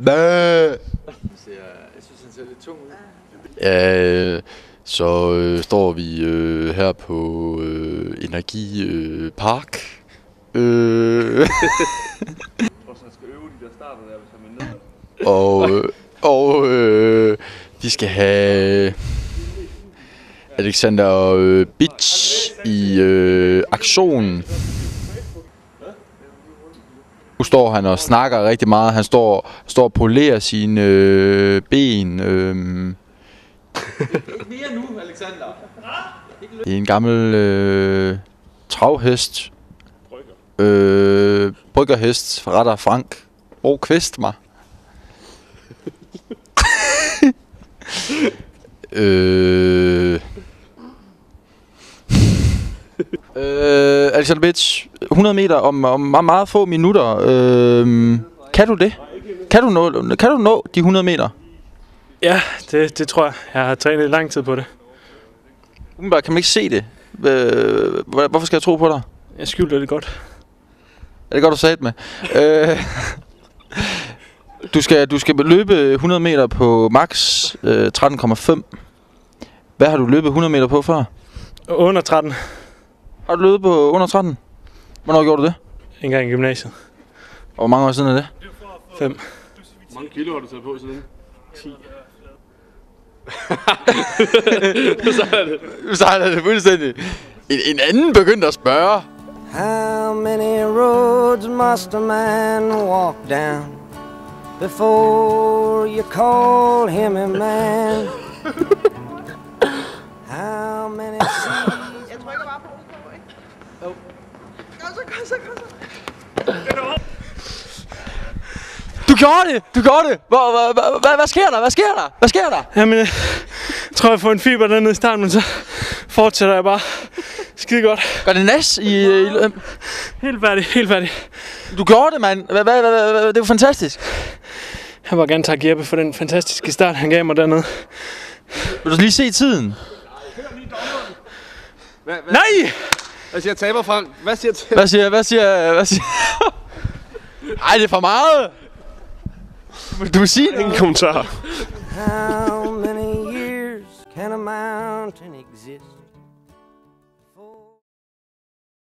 Jeg synes, han ser lidt tung ud. Ja, så står vi her på Energi Park. Og så skal øve de der starter der, hvis han er nede. Og vi skal have Alexander Bitch i aktion. Nu står han og snakker rigtig meget. Han står og polerer sine ben. Ikke mere nu, Alexander. Det er en gammel travhest. Bryggerhest fra retter Frank og Kvistmar. Alexander Bitch, 100 meter om meget få minutter. Kan du det? Kan du nå de 100 meter? Ja, det tror jeg. Jeg har trænet lang tid på det. Umiddelbart kan man ikke se det. Hvorfor skal jeg tro på dig? Jeg skjuler det godt. Er det godt, du sagde det med? Du skal løbe 100 meter på max 13,5. Hvad har du løbet 100 meter på før? Under 13. Har du løbet på under 13? Hvornår gjorde du det? En gang i gymnasiet. Og hvor mange år siden er det? 5. Hvor mange kilo har du taget på siden? 10. Nu sejler det fuldstændig. En anden begyndte at spørge. How many roads must a man walk down before you call him a man? How many seas? Jeg trykker bare på det, ikke? Jo. Kom så. Du gjorde det! Hvad sker der? Jamen, jeg tror, jeg får en fiber dernede i starten, men så fortsætter jeg bare skide godt. Gør det nas i Helt færdig. Du gjorde det, mand. Det er jo fantastisk. Jeg vil bare gerne takke Jeppe for den fantastiske start, han gav mig dernede. Vil du lige se tiden? Nej! Hvad siger taber Frank? Hvad siger Hvad siger? Ej, det er for meget. Du vil sige det. Ingen kommentar. How many years can a mountain exist